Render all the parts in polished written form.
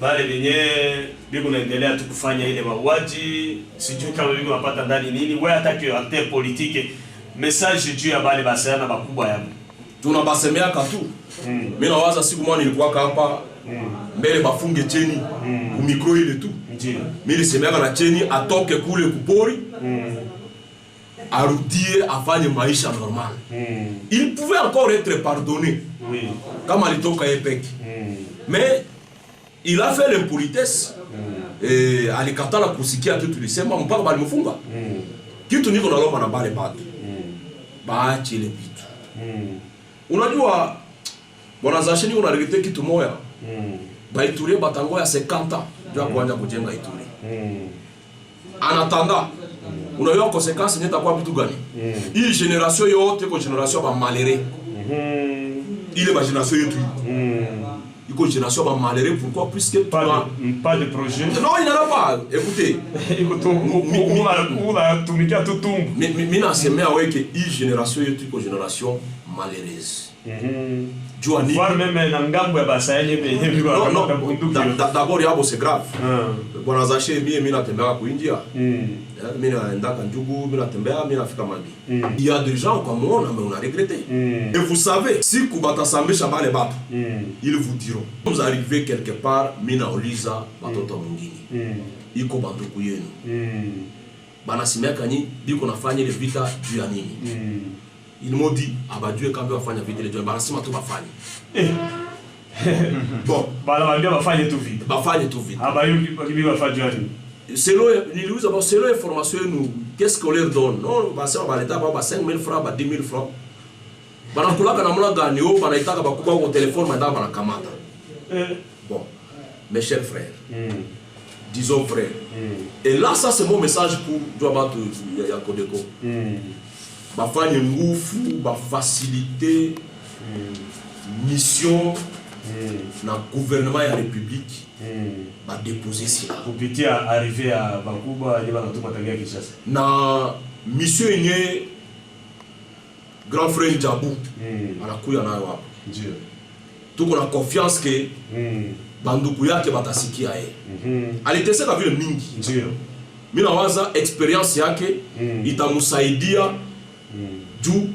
bale benye biko naendelea tu kufanya ile mauaji, sijui kama biko napata ndani nini, wewe atake acteur politique message juu ya bale basana bakubwa yabo. Tunabasemea katu. Mimi nawaza siku moja nilikuwa hapa mbele bafunge cheni ku micro ile tu. Ndio. Mimi nisemea na cheni atoke kule kupori. Arudie afanye maisha normal. Il pouvait encore être pardonné. Oui. Comme alitoka Epek. Mais il a fait l'impolitesse. Et alikatala kusikia kitu tulisema mpaka balimfunga. Kitu niko nalomba na bale bado. Baache ile vitu. Unajua bwana Zasheni unaregete kitu moya. Baituri batango ya 50 ans ndio kuanza kujenga Ituri. Anatanda unajua conséquence nyeta kwa vitu gani? Hii generation yote ko generation ba malere. Ile ba generation yetu. Iko génération ba malheureux, pourquoi? Puisque pas de projet. Non, il n'y en a pas. Écoutez, mais non, c'est meilleur que une génération est une génération malheureuse. D'abord, c'est grave. Il y a des gens comme moi, mais on a regretté. Et vous savez, si Koubata Sambe Chabal bat, ils vous diront, vous arrivez quelque part, Mina Oliza, Batoto Mungini, Iko Bantuku Yenu. Banasimia Kani, dit qu'on a fait les vita du Anini. Ils m'ont dit, ah bah Dieu, quand on va faire les vita, Banasima tout va faire. Bon, Banasima va faire tout vite. Va faire tout vite. Ah bah il va faire du Anini. Selon l'information, qu'est-ce qu'on leur donne? Non, ça va l'État, 5 000 francs, 10 000 francs. Bon, mes chers frères, disons frères, et là, ça c'est mon message pour Djouabat Yakodeko. Ma famille ngoufou, ma facilité, mission, dans le gouvernement et la République. Va déposer ça. Pour petit arriver à Vancouver, il va tout matangia Kinshasa. Na monsieur Nye grand frère Djabou, anakuya nayo hapo. Ndio. Tuko na confiance que banduku yake batasikia yeye. Aliteseka vile mingi. Ndio. Mimi nawaza experience yake itamsaidia juu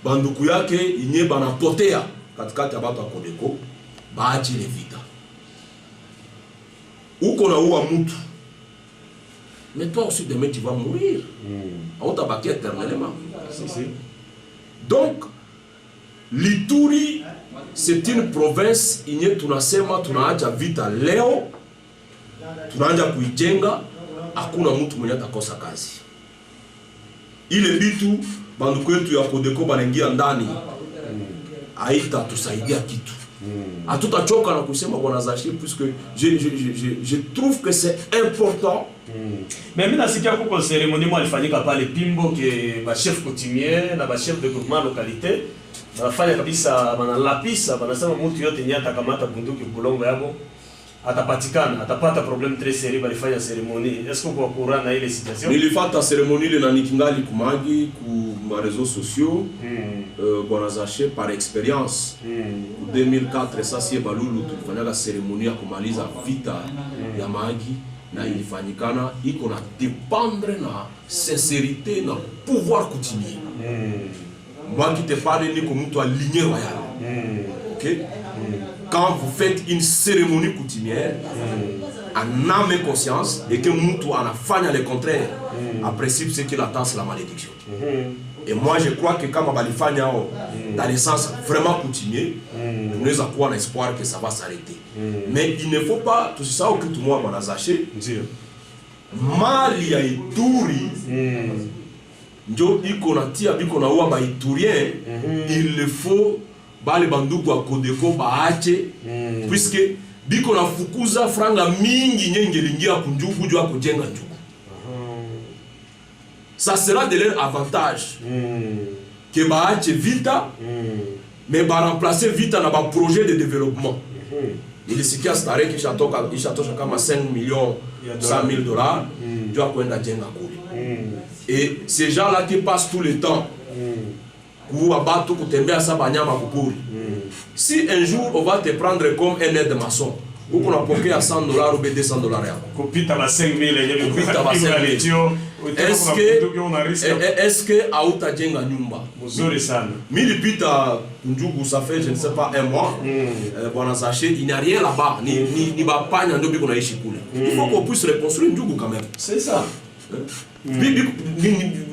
banduku yake yenye banapotea katikati ya watu wa Kodeko baachi ile vita. Uko na uwa mutu. Mais toi aussi demain tu vas mourir. On t'a baqué éternellement. Donc l'Ituri c'est une province yenye tunasema tunaacha vita leo. Tunaanza kuijenga, hakuna mtu mwenye atakosa kazi. Ile bitu banduku yetu ya Kodeko banaingia ndani. Haita tusaidia kitu. Hatutachoka na kusema bwana Zashi puisque je trouve que c'est important. Mais mimi nasikia kuko cérémonie mo alifanyika pale Pimbo ke ba chef coutumier na ba chef de groupement localité wanafanya kabisa banalapisa banasema mtu yote nyata kamata bunduki kulongo yabo atapatikana atapata problem très sérieux balifanya cérémonie. Est-ce que vous courant na ile situation? Nilifata cérémonie ile na nikingali kumagi ku ma réseaux sociaux bwana Zashi par expérience 2004 ça c'est balulu tulifanya la cérémonie ya kumaliza vita ya Magi na ilifanyikana iko na dépendre na sincérité na pouvoir coutumier. Moi qui te parle ni comme mtu aligné royal. OK? Quand vous faites une cérémonie coutumière en âme et conscience et que mtu anafanya le contraire, en principe ce qu'il attend c'est la malédiction. Et moi je crois que quand balifanya dans le sens vraiment coutumier, nous avons un espoir que ça va s'arrêter. Mais il ne faut pas tout ça que tout le monde a zaché. Mali ya Ituri, njo iko na tia biko na uwa ba Iturien, il le faut bale banduku wa Kodeko baache, puisque biko na fukuza franga mingi nyenge lingia kunjuku jua kujenga njuku. Ça sera de leur avantage que baache vita, mais ba remplacer vita na ba projet de développement. Il sikia stare kisha tosha kama 5 millions 100 000 dollars tu as kwenda jenga kule. Et ces gens là qui passent tout le temps kuwa batu kutembea sa banyama kupuri. Si un jour on va te prendre comme un aide-maçon Huko unapokea $100 ou $200 yako. Kupita ba 5000 yenyewe kupita ba 5000. Est-ce que hautajenga nyumba? Mzuri sana. Milipita Njugu, ça fait je ne sais pas un mois. Bwana Zaché, il n'y a rien là-bas. Ni bapanya ndio biko naishi kule. Il faut qu'on puisse reconstruire Njugu quand même. C'est ça.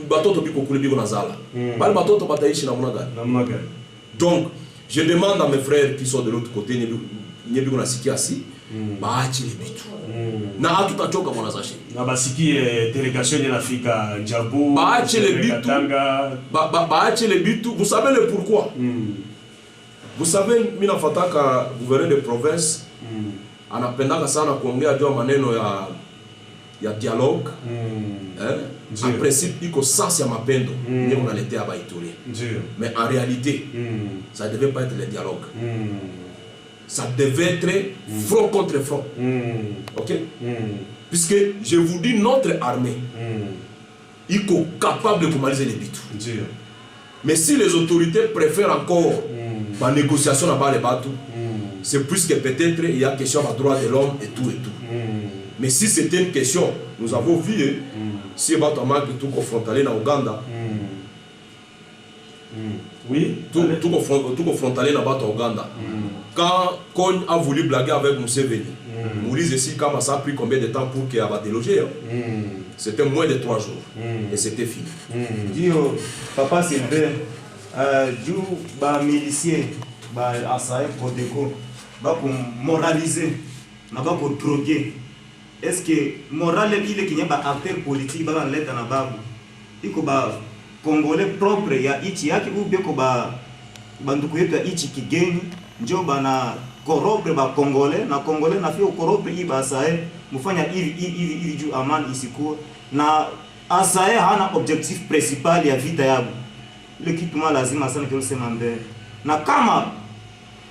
Batoto biko kule biko nazala. Bali batoto bataishi namna gani? Donc, je demande à mes frères qui sont de l'autre côté, ni biko nasikia si, baachi le bitu. Na hatutachoka Bwana Zaché. Na basikie délégation inafika Njabu. Baachi le bitu. Baachi le bitu. Vous savez le pourquoi? Vous savez, mimi nafataka gouverneur de province anapendaka sana kuongea juu maneno ya dialogue. En principe iko sens ya mapendo ndio unaletea Baituri. Mais en réalité, ça devait pas être le dialogue. Ça devait être front contre front. OK? Puisque je vous dis, notre armée est capable de commander les bitu. Mais si les autorités préfèrent encore la négociation là-bas les bateaux, c'est plus que peut-être il y a question de droits de l'homme et tout et tout. Mais si c'était une question, nous avons vu, si les bateaux tout confrontés dans Ouganda, oui, tout confronté dans bateau Ouganda. Quand Kogne a voulu blaguer avec Museveni, Moïse ici, quand ça a pris combien de temps pour qu'il ait délogé? C'était moins de 3 jours. Et c'était fini. Dio, papa Sylvain, du miliciens, Asaï, Kodeko, moraliser, droguer. Est-ce que moral il est qu'il y a un acteur politique dans l'aide à Nababu? Il y a Congolais propre, il y a Ichi yaki ou bien banduku yetu ya Ichi kigeni, njo bana corrompre ba Congolais, na Congolais na fio corrompre hii ba Asae, mufanya ili juu amani isikuwe. Na Asae hana objectif principal ya vita yabo. Ile kitu lazima sana kile sema mbele. Na kama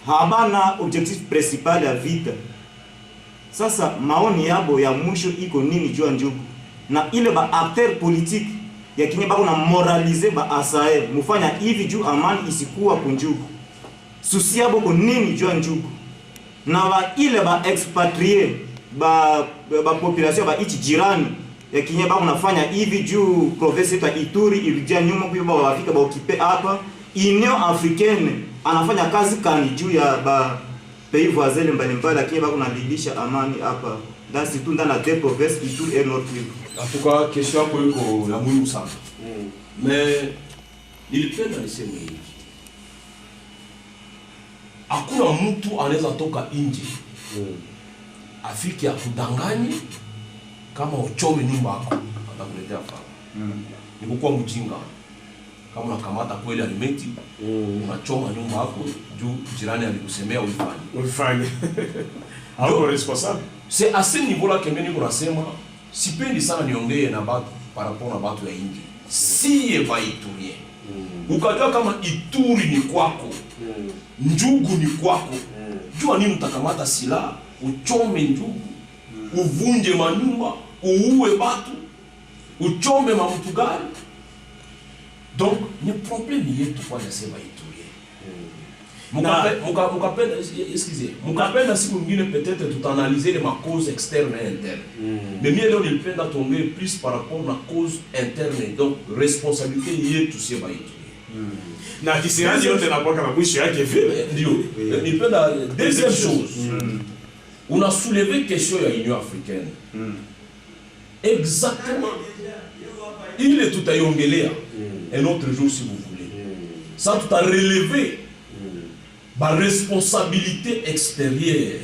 habana objectif principal ya vita, sasa maoni yabo ya mwisho iko nini juu Njugu? Na ile ba acteur politique ya kinye bako na moralize ba Asae, mufanya hivi juu amani isikuwa kunjugu. Susi yabo ko nini juu Njugu? Na ba ile ba expatrié ba population ba Ichi jirani ya kinye bako nafanya hivi juu province ya Ituri ilijia nyuma kwa ba wafika ba okipe hapa. Union Africaine anafanya kazi kani juu ya ba pays voisins mbalimbali, lakini bako nalidisha amani hapa dans surtout dans la deux provinces Ituri et Nord Kivu. En tout cas, question yako iko ya muhimu sana. Mais nilipenda niseme hivi. Hakuna mtu anaweza toka nje afiki ya kudanganya kama uchome nyumba yako atakuletea fara. Nikukuwa mjinga. Kama unakamata kweli alimeti, unachoma nyumba yako juu jirani alikusemea ulifanye. Hauko responsable. C'est à ce niveau-là que mimi niko nasema sipendi sana niongee na batu par rapport na batu ya nje. Si eba Ituri. Ukajua kama Ituri ni kwako, Njugu ni kwako. Jua nini utakamata silaha, uchome Njugu, uvunje manyumba, uue batu, uchome mamtu gari. Donc, ni problème yetu kwa nasema Ituri. Mukapenda siku nyingine peut-être tutaanaliser les causes externes et internes. Mais mimi leo nilipenda tuongee plus par rapport na cause interne, donc responsabilité yetu sio Ituri. Na kisirani yote na kwa mwisho yake vile ndio. Nilipenda deuxième chose. On a soulevé question ya Union africaine. Exactement. Il est tout à yongelea un autre jour si vous voulez. Ça tout a relevé la responsabilité extérieure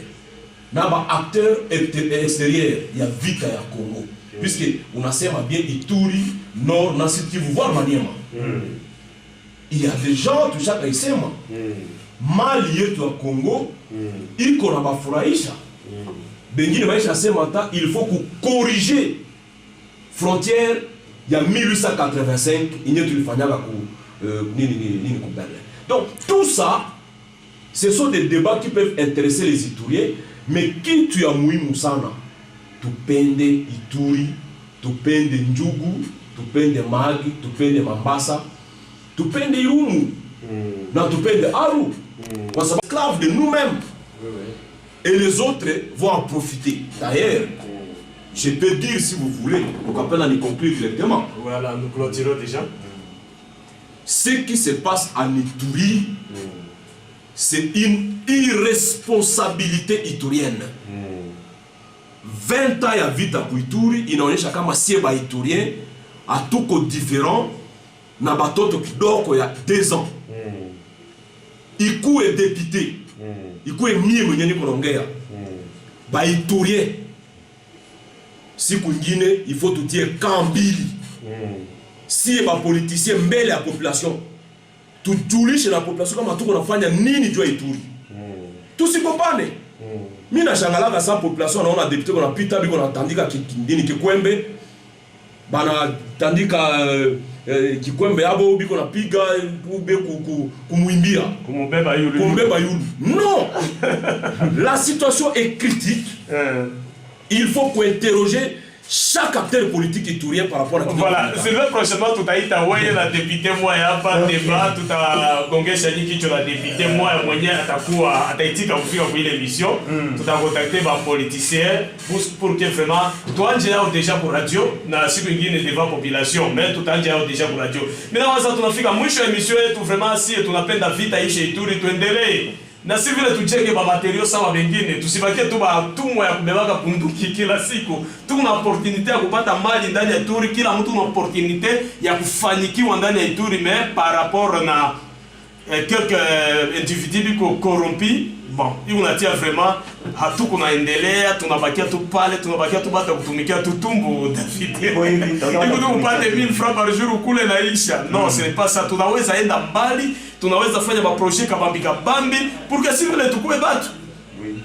na ba acteur extérieur ya vita ya Congo. Puisque on a sema bien Ituri, Nord, na Sud Kivu, voir Maniema. Il y a des gens tout ça isema. Mali yetu ya Congo iko na bafurahisha. Bengine maisha sema ta il faut corriger frontière ya 1885 inye tulifanyaka ku nini ku Berlin. Donc tout ça ce sont des débats qui peuvent intéresser les Ituriens, mais qui tu as muhimu sana tupende Ituri, tupende Njugu, tupende Magi, tupende Mambasa, tupende Irumu, na tupende Aru, kwa sababu esclaves de nous-mêmes. et les autres vont en profiter. D'ailleurs, je peux dire si vous voulez, pour qu'on puisse en conclure directement. Voilà, nous clôturons déjà. Ce qui se passe en Ituri, c'est une irresponsabilité iturienne. 20 ans ya vita ku Ituri inaonyesha kama sie ba Iturien hatuko différent na batoto kidogo ya 2 ans. Ikuwe député, ikuwe mie mwenye niko naongea, ba Iturien siku ingine il faut tutie kambili. Si ba politicien mbele ya population tujulishe na population kama tuko nafanya nini juu ya Ituri. Tusikopane. Mimi nashangalaka sa population naona député kuna pita biko natandika kindini Kikwembe bana tandika Kikwembe yabo biko napiga ube kumuimbia kumubeba yulu. Non. La situation est critique. Il faut qu'interroger chaque acteur politique iturien par rapport à tout. Voilà, c'est le prochainement tout a été envoyé la députée moi hapa débat tout a gongesha kicho la députée moi mwenye atakuwa ataitika kufika kwa ile mission. Tout a contacté ba politicien pour que vraiment tuanje yao déjà pour radio na siku nyingine devant population mais tout anje yao déjà pour radio. Mais na sasa tunafika mwisho ya mission yetu vraiment si tunapenda vita ishe Ituri tuendelee. Na si vile tucheke ba material sawa bengine tusibakie tu ba tumwa ya kubebaka punduki kila siku. Tuna opportunité ya kupata mali ndani ya Ituri, kila mtu na opportunité ya kufanikiwa ndani ya Ituri mais par rapport na quelques individus biko corrompus. Bon, hiyo unatia vraiment hatuko naendelea, tunabakia tu pale, tunabakia tu bata kutumikia tu tumbo David. Iko tu upate 1000 francs par jour kule naisha. Non, ce n'est pas ça. Tunaweza enda mbali, tunaweza fanya ba projet kabambika bambi pour que si vile tukue batu.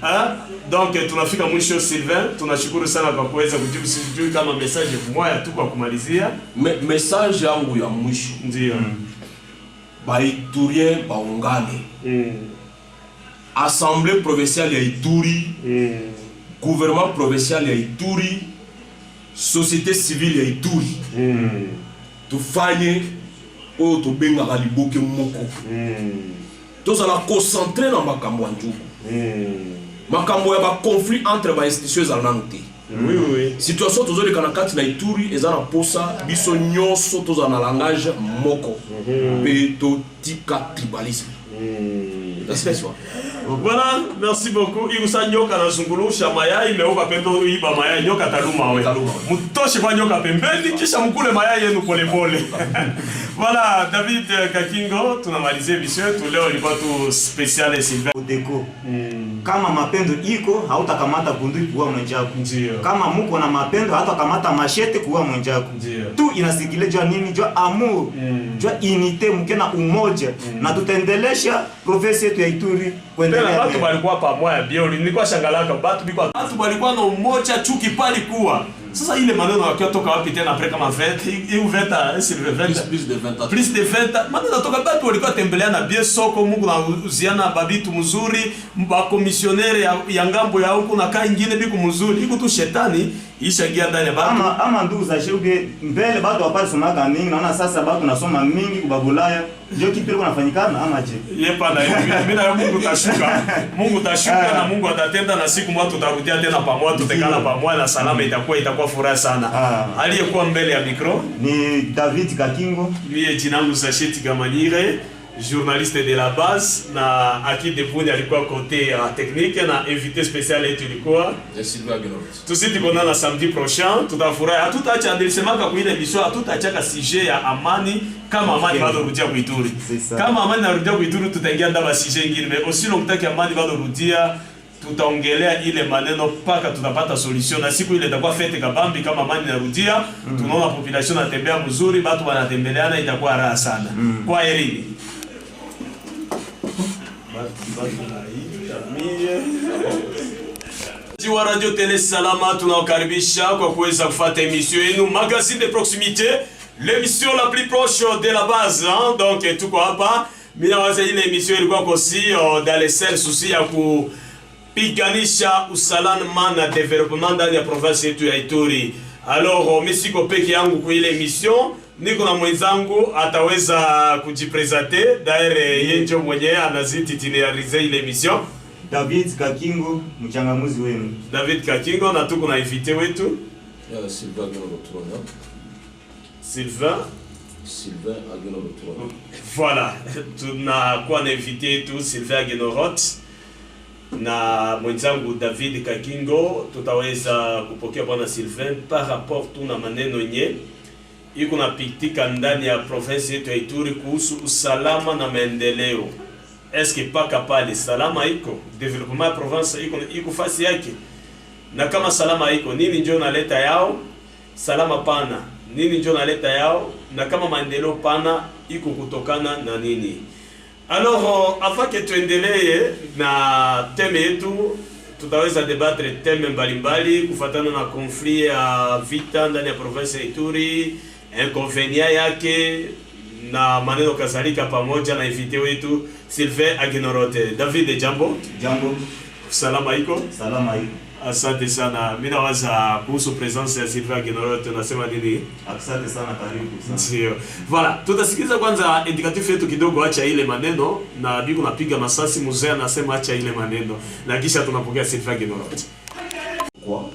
Hein? Donc tunafika mwisho Sylvain, tunashukuru sana kwa kuweza kujibu sisi kama message moja tu kwa kumalizia. Message yangu ya mwisho. Ndio. Ba Iturien baungane. Assemblée provinciale ya Ituri, gouvernement provincial ya Ituri, société civile ya Ituri. Tufanye oyo tobengaka liboke moko. Tozala concentré na makambo ya njuku. Makambo ya ba conflit entre ba institutions za nanti. Oui. Situation tozoleka na kati na Ituri eza na posa biso nyonso tozala na langage moko. Pe totika tribalisme. Voilà, merci beaucoup. Irusa nyoka na zungulusha mayai meuka pendo iba mayai nyoka taluma we. Mutoshe kwa nyoka pembeni kisha mkule mayai yenu pole pole. Voilà, David Kakingo tunamalizia mission yetu leo ilikuwa tu special Sylvain. Udeko. Kama mapendo iko hautakamata bunduki kuua mwenzako. Kama muko na mapendo hatakamata machete kuua mwenzako. Tu inasikile jua nini? Jua amour. Jua unité mkena umoja na tutaendelesha province yetu ya Ituri kuendelea. Watu walikuwa pamoja bioli nilikuwa shangalaka watu walikuwa na umoja chuki pali kuwa. Sasa ile maneno yakitoka wapi tena après kama 20 ou 20 c'est le 20 plus de 20 ans. Plus de 20 maneno toka batu walikuwa tembelea na bie soko Mungu na uziana babitu mzuri ba commissionnaire ya ngambo ya huko na kai nyingine biku mzuri iko tu shetani ishagia ndani ya batu ama ndugu za sheuge mbele batu wapali somaga mingi naona sasa batu nasoma mingi kubabulaya ndio kitu liko nafanyikana ama je yepa na mimi na Mungu tashuka na Mungu atatenda na siku watu tutarudia tena pamoja tutekana pamoja na salama itakuwa furaha sana. Aliyekuwa mbele ya micro ni David Kakingo, mie jina langu Sacheti Gamanyire, journaliste de la base na Aki Depuni alikuwa côté technique na invité spécial yetu ilikuwa Sylvain Gelot. Tusiti konana samedi prochain tutafurahi. Hatutaacha andilisemaka kwa ile emission hatutaacha sujet ya amani kama amani bado rudia kuituri. Kama amani narudia kuituri tutaingia ndani ya sujet nyingine mais aussi longtemps que amani bado rudia tutaongelea ile maneno paka tutapata solution na siku ile itakuwa fete kabambi kama amani narudia tunaona population inatembea mzuri watu wanatembeleana itakuwa raha sana. Kwa heri. Jiwa Radio Télé Salama tunawakaribisha kwa kuweza kufuata émission yenu magazine de proximité, l'émission la plus proche de la base hein? Donc tuko hapa mina waza ile émission ilikuwa kosi dans les seuls soucis ya kupiganisha usalama na development ndani ya province yetu ya Ituri. Alors mimi siko peke yangu kwa ile émission, niko na mwenzangu ataweza kujipresenter d'ailleurs yeye ndio mwenyewe anazititiliarize ile émission. David Kakingo, mchangamuzi wenu. David Kakingo, na tuko na invité wetu Sylvain Ageno Rotron. Sylvain Ageno Rotron. Voilà, tunakuwa na invité yetu Sylvain Ageno Rot na mwenzangu David Kakingo. Tutaweza kupokea bwana Sylvain par rapport tu na maneno nye iko napitika ndani ya province yetu ya Ituri kuhusu usalama na maendeleo. Eske paka pale salama iko, development ya province iko fasi yake? Na kama salama iko, nini ndio naleta yao? Salama pana, nini ndio naleta yao? Na kama maendeleo pana iko kutokana na nini? Alors, avant que tuendelee na teme yetu, tutaweza debatre teme mbalimbali kufatana na konflit ya vita ndani ya province ya Ituri, inconvénient yake na maneno kadhalika, pamoja na invité wetu Sylvain Ageno Rot. David, jambo. Jambo. Salama iko? Salama iko. Asante sana. Mimi nawaza kuhusu presence ya Sylvain Ageno Rot, nasema nini? Asante sana, karibu sana. Ndio. Voilà, tutasikiliza kwanza indicatif yetu kidogo, acha ile maneno na biko napiga masasi, mzee anasema acha ile maneno na kisha tunapokea Sylvain Ageno Rot. Quoi?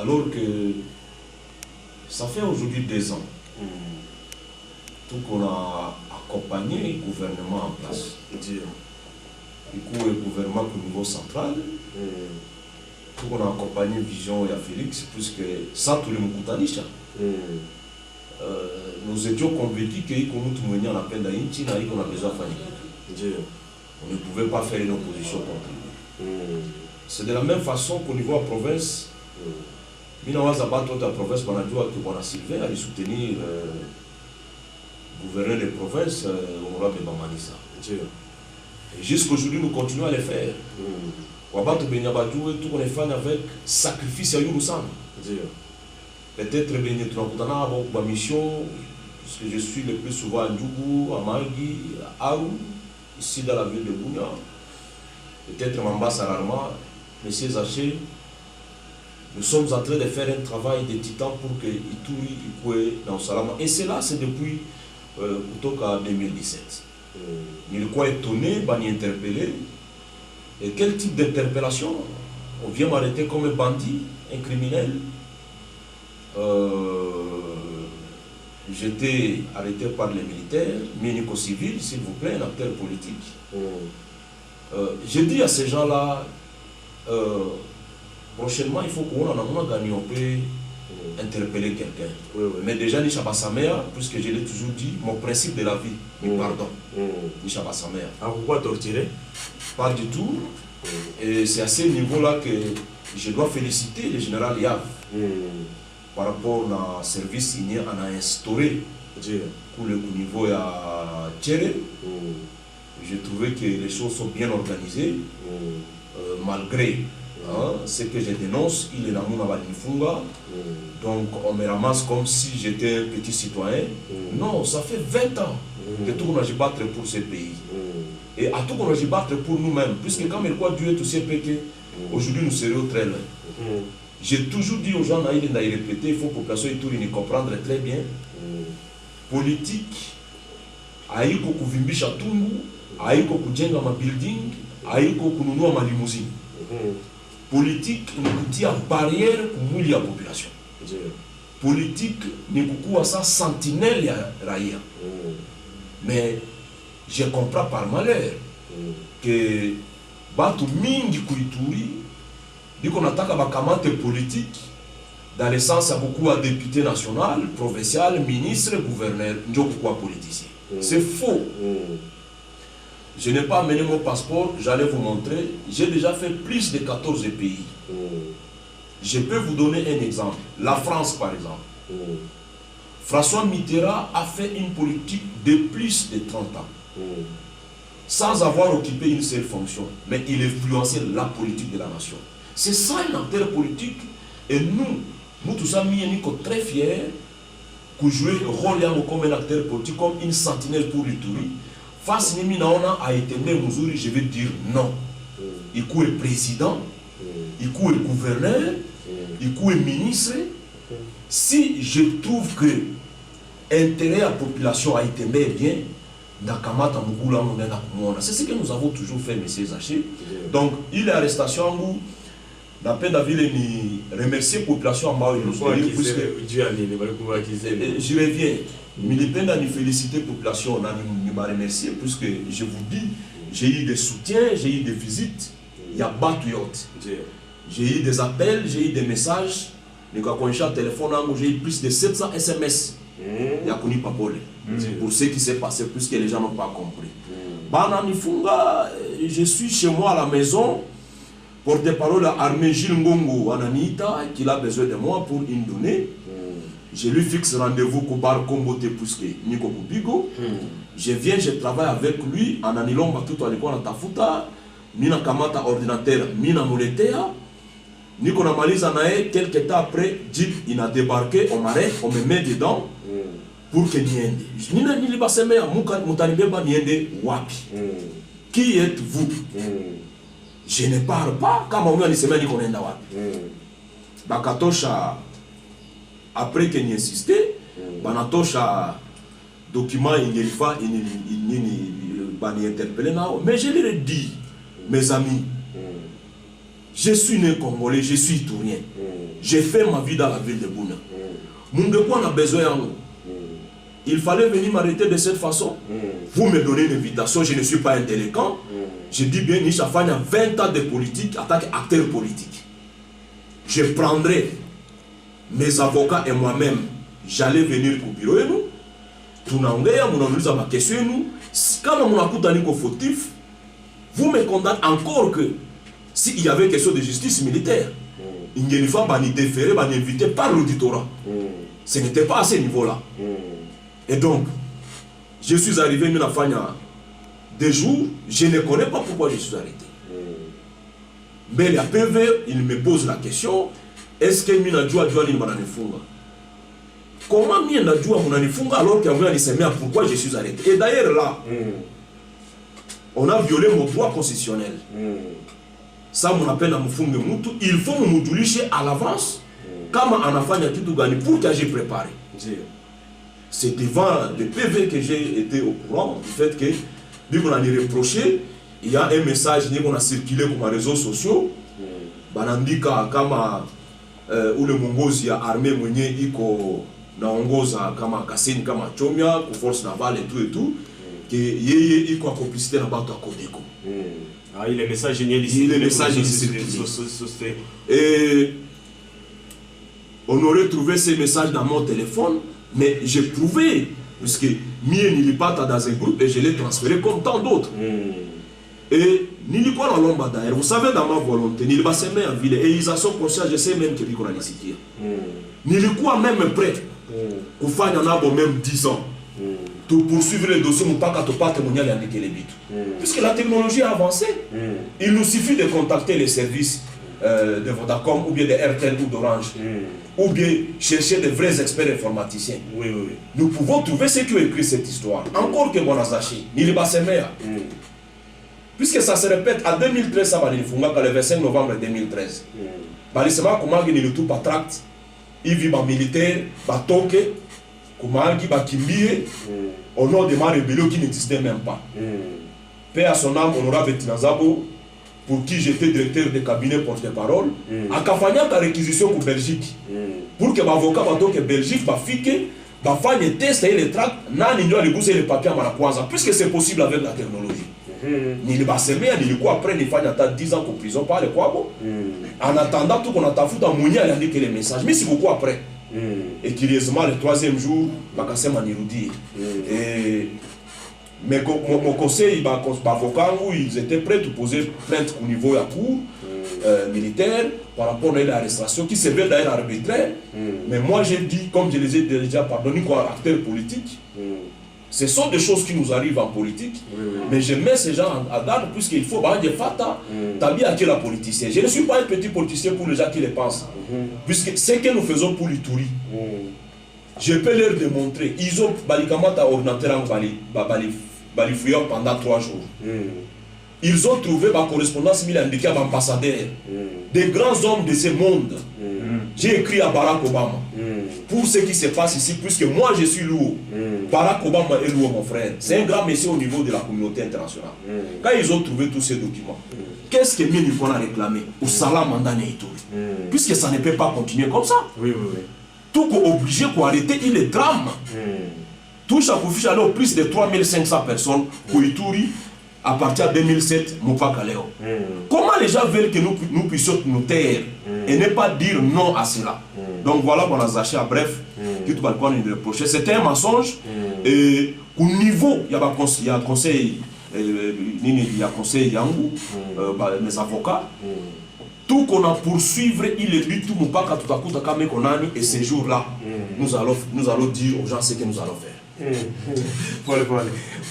Alors que ça fait aujourd'hui 2 ans tout qu'on a accompagné le gouvernement en place. Du coup, le gouvernement au niveau central, tout qu'on a accompagné Vision et Félix, puisque ça, tout le monde nous étions convaincus qu'on nous tenait à la peine d'Haïti, qu'on a besoin de faire. On ne pouvait pas faire une opposition contre lui. C'est de la même façon qu'au niveau de la province, Minawaza Bato de la province, on a dit que Sylvain allait soutenir le gouverneur de province, honorable Bamanissa. Jusqu'aujourd'hui, nous continuons à le faire. Wabato Benyabadou, tout on est fan avec sacrifice à Younousan. Peut-être que ma mission, puisque je suis le plus souvent à Djougou, à Mangui, à Aru, ici dans la ville de Bounia. Peut-être Mambas à Rarma, M. Zaché. Nous sommes en train de faire un travail de titan pour que Ituri Ikwe dans Salama. Et cela, c'est depuis Kutoka 2017. Il est quoi étonné, bani interpellé. Et quel type d'interpellation? On vient m'arrêter comme un bandit, un criminel. J'étais arrêté par les militaires, médico-civils, s'il vous plaît, un acteur politique. J'ai dit à ces gens-là, prochainement, il faut qu'on a gagné, on peut interpeller quelqu'un. Mais déjà, ni Chabasamea, puisque je l'ai toujours dit, mon principe de la vie, pardon, ni Chabasamea. Pourquoi torturer? Pas du tout. Et c'est à ce niveau-là que je dois féliciter le général Yav par rapport au service qu'il a instauré pour le niveau à Tchéré. J'ai trouvé que les choses sont bien organisées, malgré ce que je dénonce, il est dans mon Abanifunga. Donc on me ramasse comme si j'étais un petit citoyen. Non, ça fait 20 ans que tout le monde a battre pour ce pays. Et à tout le monde a battre pour nous-mêmes. Puisque quand il croit Dieu est aussi péché, aujourd'hui nous serions très loin. J'ai toujours dit aux gens, il répété, il faut que la population de comprendre très bien. Politique, aïko kuvimbisha tungu, aïko kujenga ma building, aïko kununua ma limousine. Politique ni kutia barrière kumuli ya population. Politique ni kukuwa sa sentinelle ya raia. Mais je comprends par malheur que batu mingi kuituri diko nataka bakamate politique dans le sens à beaucoup à député national, provincial, ministre, gouverneur, ndio kukuwa politicien. C'est faux. Je n'ai pas amené mon passeport, j'allais vous montrer. J'ai déjà fait plus de 14 pays. Je peux vous donner un exemple. La France, par exemple. François Mitterrand a fait une politique de plus de 30 ans. Sans avoir occupé une seule fonction. Mais il influençait la politique de la nation. C'est ça un acteur politique. Et nous tous amis, nous sommes très fiers de jouer le rôle comme un acteur politique, comme une sentinelle pour l'Ituri. Face Nimi Naona a été Muzuri, je vais dire non. Il est président, il est gouverneur, il est ministre. Si je trouve que l'intérêt de la population a été bien, Dakamata Mugula, c'est ce que nous avons toujours fait, M. Zaché. Donc, il est arrestation en goût. La peine d'avoir remercier la population en bas. Je reviens. Mais les peines de féliciter la population, on a remercié, puisque je vous dis, j'ai eu des soutiens, j'ai eu des visites, il y a Batuyot. J'ai eu des appels, j'ai eu des messages. Quand j'ai un téléphone, j'ai eu plus de 700 SMS. Il y a connu Papole. Pour ce qui s'est passé, puisque les gens n'ont pas compris. Bananifunga, je suis chez moi à la maison. Porte-parole à Armée Gilles Ngongo Ananita, qui a besoin de moi pour une donnée. Je lui fixe rendez-vous au bar Kombote Puske Niko Kubigo. Je viens, je travaille avec lui. Ananilomba tout à l'école à Tafuta. Mina Kamata ordinateur, Mina Muletea. Niko Namaliza Nae, quelques temps après, Jeep il a débarqué, on m'arrête, on me met dedans pour que Niende. Nina Nilibaseme, Moutanibeba Niende Wapi. Qui êtes-vous? Je ne parle pas, comme on a dit, c'est même qu'on est là. Bakatosha, après qu'il ait insisté, Banatosha, document, il y a interpellé. Mais je leur ai dit, mes amis, je suis né Congolais, je suis Tourien. J'ai fait ma vie dans la ville de Bouna. Mon de quoi on a besoin? Il fallait venir m'arrêter de cette façon. Vous me donnez une invitation, je ne suis pas un délinquant. Je dis bien, Nisha Fani a 20 ans de politique en tant qu'acteur politique. Je prendrai mes avocats et moi-même, j'allais venir au bureau et nous. Tout le monde a ma question. Quand on a coupé un fautif, vous me condamnez encore que s'il y avait question de justice militaire, il n'y a pas de déféré, invité par l'auditorat. Ce n'était pas à ce niveau-là. Et donc, je suis arrivé à Fania des jours, je ne connais pas pourquoi je suis arrêté. Mais la PV, il me pose la question, est-ce que Mina Djoua Djoua ni Mananifunga? Comment Mina Djoua Mananifunga alors qu'il y a un pourquoi je suis arrêté? Et d'ailleurs là, on a violé mon droit constitutionnel. Ça, on appelle à Moufunga Moutou, il faut me modulicher à l'avance, comme on a fait tout gagné pour que j'ai préparé. C'est devant le PV que j'ai été au courant du fait que, dès qu'on a reproché, il y a un message qui a circulé sur les réseaux sociaux. Banandika kama où le Mongozi a armé Mounié iko na ongoza kama Kasini kama Chomia, pour force navale et tout, que yeye iko a complicité na bato à Kodeko. Ah, il est message génial ici. Il est message circulé. Et on aurait trouvé ces messages dans mon téléphone, mais j'ai prouvé, puisque Mie Nilipata dans un groupe et je l'ai transféré comme tant d'autres. Et Nilikwa na lomba d'ailleurs, vous savez dans ma volonté, Nilibaseme en ville, et ils en sont conscients, je sais même que Nilikwa na lisikia. Nilikwa même prêt, pour faire même 10 ans, pour poursuivre les dossiers, pour pas témoigner les bits. Puisque la technologie a avancé, il nous suffit de contacter les services de Vodacom, ou bien de RTL ou d'Orange, ou bien chercher de vrais experts informaticiens. Nous pouvons trouver ceux qui ont écrit cette histoire. Encore que Bonazachi, Nilibasemea. Puisque ça se répète, en 2013, ça va le 25 novembre 2013. Balisema Kumagi ni tout par tract, il vit en militaire, Batoke, Kumagi, Bakimbie, au nom de ma rébellion qui n'existait même pas. Paix à son âme, honorable Tinazabo, pour qui j'étais directeur de cabinet porte-parole, à Kafania la réquisition pour Belgique. Pour que l'avocat Batoke Belgique, Bafike, Bafane les tests et les tracts, Nani doit les bousser les papiers à Marakwasa, puisque c'est possible avec la technologie. Ni le Bassemé, ni le quoi après, il fallait attendre 10 ans en prison par le quoi. En attendant, tout qu'on a foutu à Mounia, il a dit que les messages. Mais c'est beaucoup après. Et curieusement, le troisième jour, Bakassem Aniroudi. Mais mon conseil, avocat, ils étaient prêts à poser plainte au niveau de la cour militaire par rapport à l'arrestation qui se veut d'ailleurs arbitraire. Mais moi, j'ai dit, comme je les ai déjà pardonné, quoi, acteur politique. Ce sont des choses qui nous arrivent en politique, mais je mets ces gens à garde puisqu'il faut des fata, t'habiller à qui la politicien. Je ne suis pas un petit politicien pour les gens qui le pensent, puisque ce que nous faisons pour l'Ituri, je peux leur démontrer. Ils ont balikamata ordinateur en balifouilleur pendant 3 jours. ils ont trouvé ma correspondance miliandiki à ambassadeur. Des grands hommes de ce monde. J'ai écrit à Barack Obama. Pour ce qui se passe ici, puisque moi je suis lourd. Barack Obama est lourd, mon frère. C'est un grand monsieur au niveau de la communauté internationale. Quand ils ont trouvé tous ces documents, qu'est-ce que Ménifon a réclamé au Salam Mandane Ituri? Puisque ça ne peut pas continuer comme ça. Tout est obligé d'arrêter, il est drame. Tout chaque fiche allait au plus de 3500 personnes pour Ituri à partir de 2007, Mopaka Léo. Comment les gens veulent que nous puissions nous taire et ne pas dire non à cela? Donc voilà, on a zaché à bref, qui tout va nous reprocher. C'était un mensonge. Et au niveau, il y a un conseil, il y a conseil Yangou, mes avocats. Tout qu'on a poursuivre, il est dit tout Mopaka tout à coup Takame Konani, et ces jours-là, nous allons dire aux gens ce que nous allons faire.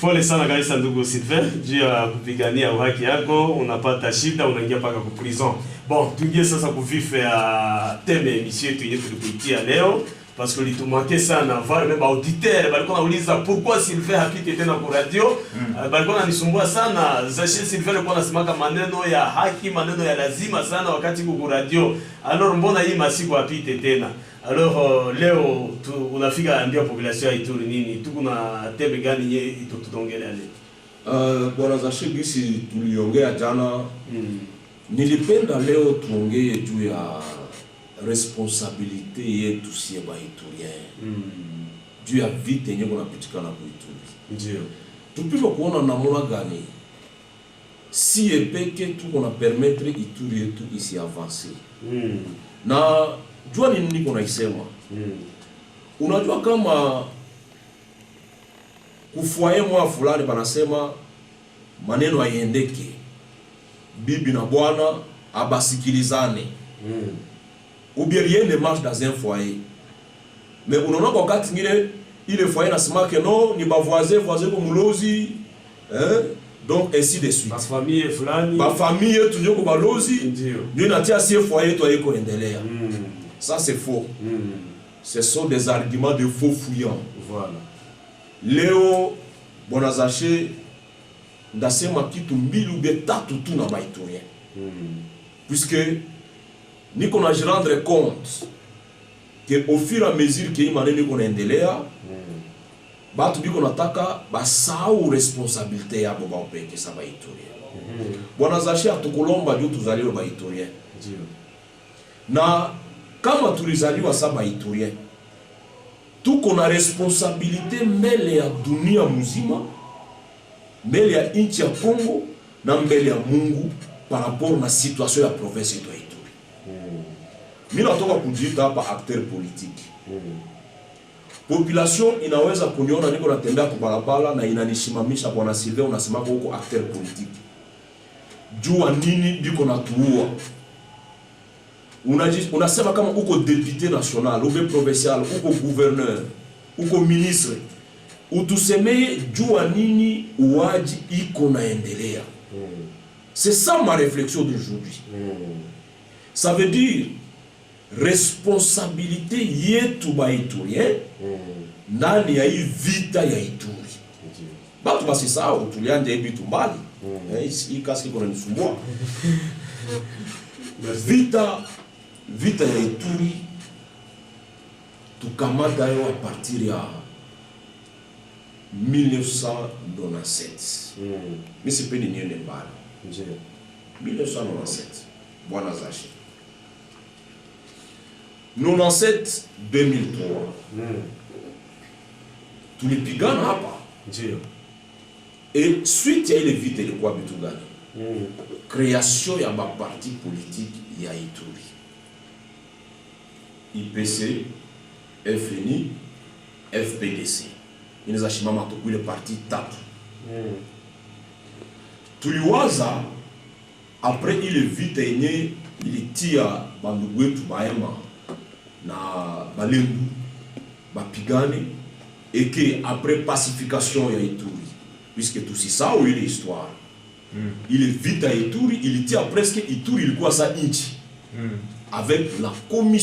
Pole sana kabisa ndugu Sylvain, juu ya kupigania haki yako, unapata shida, unaingia paka ku prison. Bon, tuingie sasa kuvife ya teme emission yetu yenyewe tulikuitia leo parce que litumake sana vale même auditeur balikuwa nauliza pourquoi Sylvain hapite tena kwa radio. Balikuwa wanisumbua sana Zaché Sylvain alikuwa anasemaka maneno ya haki, maneno ya lazima sana wakati kwa radio. Alors mbona hii masiku hapite tena? Alors leo unafika ambia population ya Ituri nini? Tuko na teme gani yeye tutongele leo? Bwana Zaché gisi tuliongea jana. Nilipenda leo tuongee juu ya responsabilité yetu sie ba Iturien. Juu ya vite yenye kunapitikana kwa Ituri. Ndio. Tupiko kuona namna gani si epeke tuko na permettre Ituri yetu isi avancer. Na jua nini niko naisema? Unajua kama kufuaye mwa fulani banasema maneno haiendeke. Bibi na bwana abasikilizane. Ou bien rien ne marche dans un foyer. Mais unaona kwa wakati ngine ile foyer nasema que non ni ba voisin ko mulozi, donc ainsi de suite. Ba famille fulani, ba famille yetu ndio ko balozi, ndio natia sie foyer to yeko endelea. Ça c'est faux. Ce sont des arguments de faux fuyants. Voilà. Leo Bwana Zaché ndasema kitu mbili ou bien tatu tu na Baiturien. Puisque ni qu'on a rendre compte que au fur et à mesure que maneno iko naendelea batu biko nataka basahau responsabilité ya baba peke sa Baiturien. Bwana Zaché atukulomba juu tuzaliwe Baiturien. Ndio. Na kama tulizaliwa sa Baiturien, tuko na responsabilité mbele ya dunia mzima, mbele ya nchi ya Kongo na mbele ya Mungu par rapport na situation ya province yetu ya Ituri. Mimi natoka kujiita hapa acteur politique. Population inaweza kuniona niko natembea kwa barabara na inanishimamisha Bwana Sylvain, unasema huko acteur politique. Jua nini biko natuua? Unasema kama uko député national, uko provincial, uko gouverneur, uko ministre. Utusemeye jua nini uwaji iko naendelea. C'est ça ma réflexion d'aujourd'hui. Ça veut dire responsabilité yetu ba Iturien ndani ya hii vita ya Ituri. Batu basi sawa tulianje bitu mbali. Hii kasi kuna nisumbua. Vita ya Ituri tukamata yo a partir ya 1997. Mimi sipendi niende mbali. 1997 Bwana Zaché. 97 2003. Tulipigana hapa. Ndio. Et suite ya ile vita ilikuwa bitu gani? Création ya ba parti politique ya Ituri. IPC, FNI, FPDC. Inaweza shimama tu ile parti tatu. Tuliwaza après ile vita yenye ilitia bandugu wetu baema na balendu bapigane et que après pacification ya Ituri, puisque tout ça ou ile histoire. Il vita Ituri, il tient presque Ituri ilikuwa sa inchi. Avec la commission